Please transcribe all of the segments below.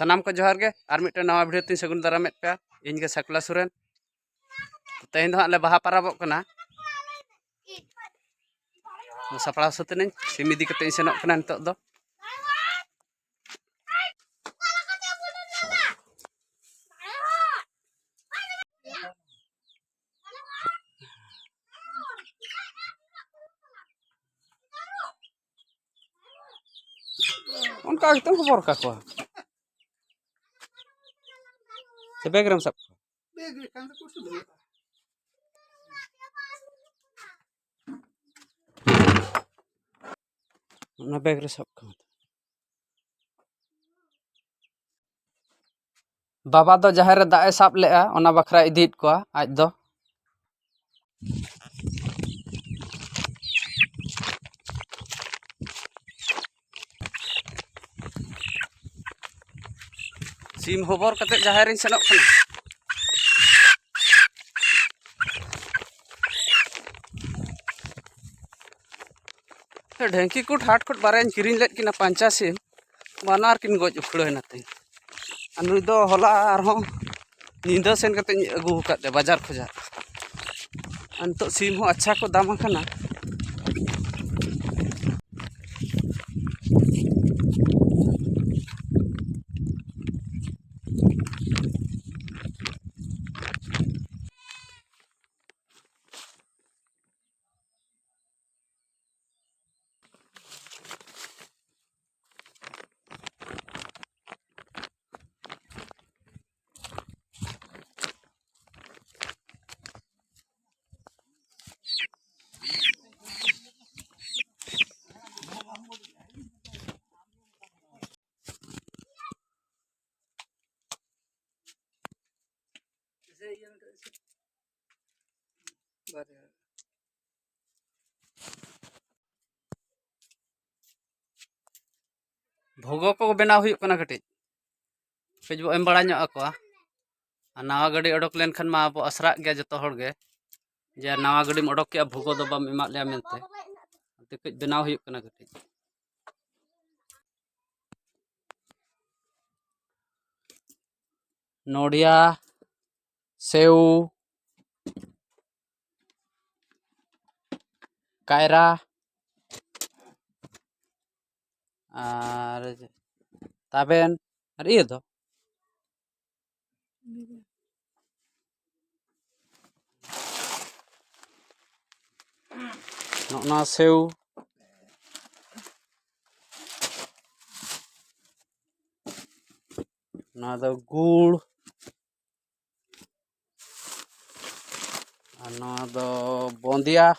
सानाम को जोहार गे और मिट्टे नवा वीडियो तीन सगुन दारामेद पे इन गे सकला सुरेन तेहन दो हाले बाहा पाराबोग कना सापड़ा सतने सिम इदी कते सेनोग कना नितोग दो उनका कितन खबर का को से बैकग्राउंड सब ना बैग रे सब को बाबा दो जहार रे दाए साब लेआ ओना बखरा इदीत को आज दो सिम होबर कते जहार इन सेनोग कना ढेंकी कुट हाट कुट बारे किरिन लेट किना पांचा सिम बानार किन गज उखड़ोना तीन नुई दो होला आरहों नींदा सेन कते अगू काते बाजार खोजा अंतो सिम हो अच्छा को दाम कना भोगो को बनाव हुई कना कटे पेज बो एम बड़ा ᱧᱚᱜ आकोa नवा गाड़ी अडोक लेन खान मा अब असरा गया जतो हर गे जे नवा गाड़ी अडोक के भोगो दो बम एमा ले मेनते ते कज बनाव हुई कना कटे नोडिया सेव कायरा और ताबेन और ये दो नोना सेव ना दो गुड़ और ना दो बोंदिया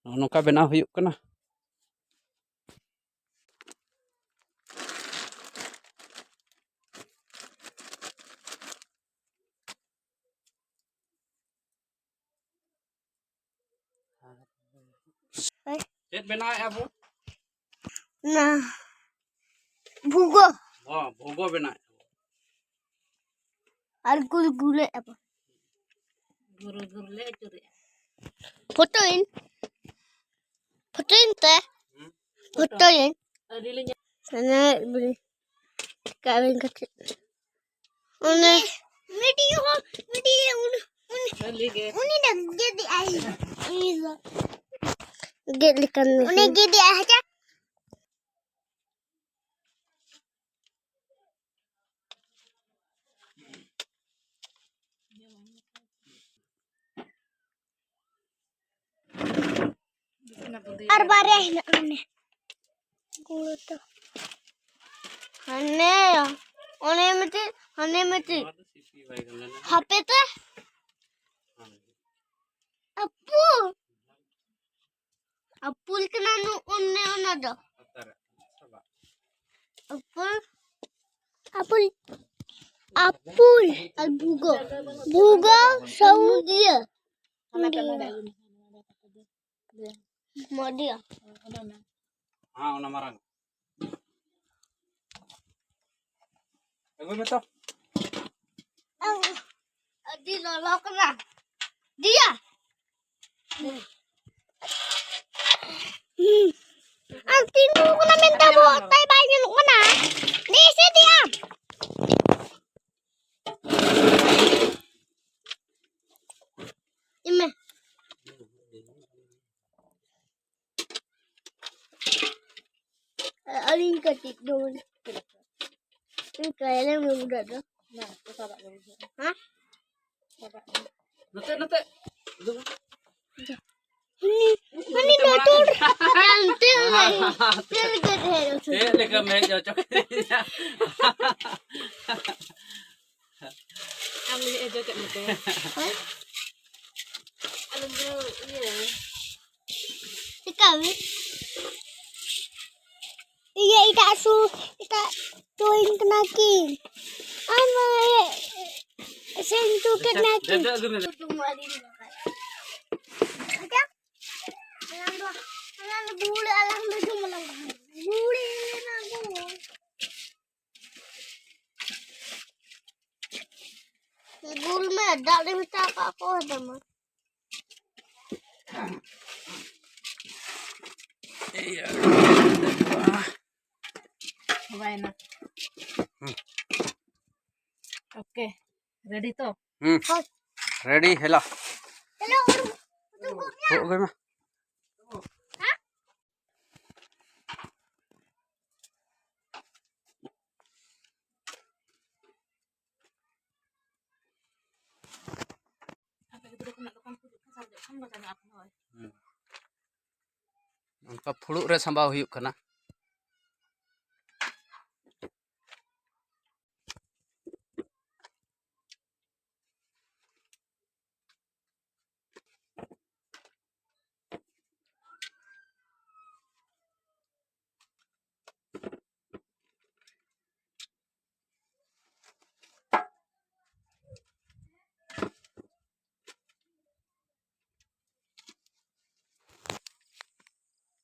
नौका बनाव हुई कना चेत बनाए अब ना भूगो हां भोगो बनाए और गुलगुले अब गुलगुले चुरे फोटोइन ते फोटोइन sana beli kawin kecil una video uni dah jadi air ini jadi kan uni jadi aja arbare ane kulo tuh ane mati HP tuh apul kena nu one ada apul al bugo Saudi mau dia हां ओना मारंग एगो बेटा di lolok kena dia paling ketik dong. Ini kayaknya mudah dah. Nah, itu sabak dulu. Hah? Sabak. Nanti. Ini betul. Nanti lagi. Lekas meja cocok. Ambil aja cek mete. Ambil iya. Sekali. Iya, ita tuin kenakin. Ama sentuh kenakin. Ada? Alang bule alang baju malang. Bule aku. Bule mah ada minta apa aku ada mah. Iya. Cobain nah. Oke, ready toh? Ready hela. Hello. Oke mah. Angka phuluk re sambao huyuk kana.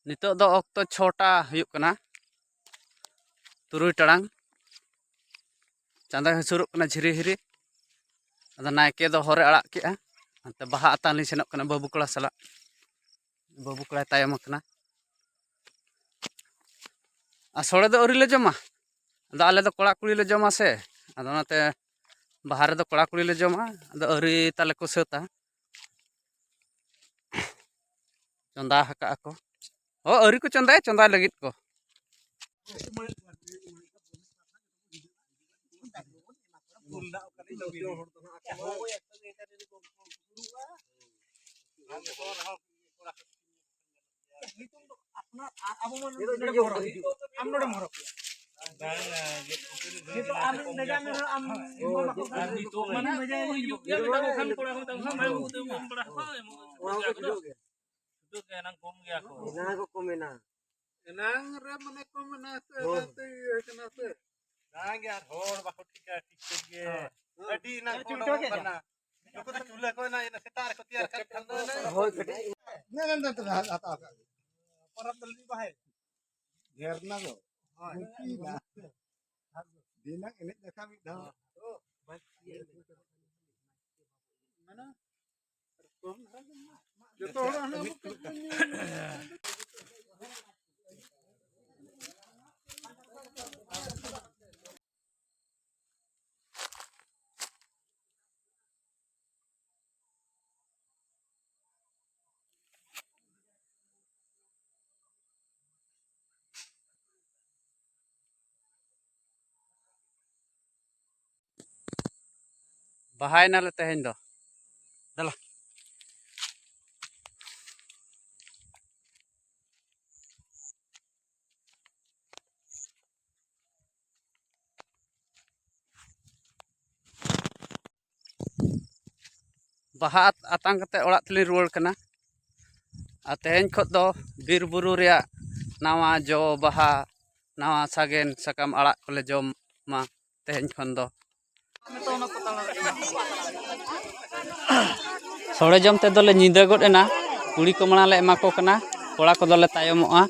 Nitok do okto 6टा huyuk kana. 3 टाड़ांग. Canda hasuruk kana झिरी-हिरी. Ada naike do hore arak ke'a. Ante baha atan li senok kana babu kula salak. Babu kula tayam kana. Asole do ori le joma. Ada ale do kola kuli le joma se. Ada onate bahare do kola kuli le joma. Ada ori tale ko seuta. Conda haka ako. Oh, ori ko conda lagit ko. Enang re mane ko mane se kana se. Nang यार hor bako tika ge. Adi na ko na. Joko to chula ko na ina setar ko tiar kat khando na. Hoy gadi. Na to ata. Parab dalli bahe. Gherna go. Mungkin na. Dinang ini dekam dah. Mana? Joto orang na. Bahay na le tehen do. Dala. Baha atang kate orak teli ruwar kana. Tehen khot do bir buru rea nawa jo baha nawa sagen sakam arak kole jom ma tehen khon do. Sore jom te dole nyida god ena. Kuli ko mana le ema ko kana. Kora ko dole tayomoa.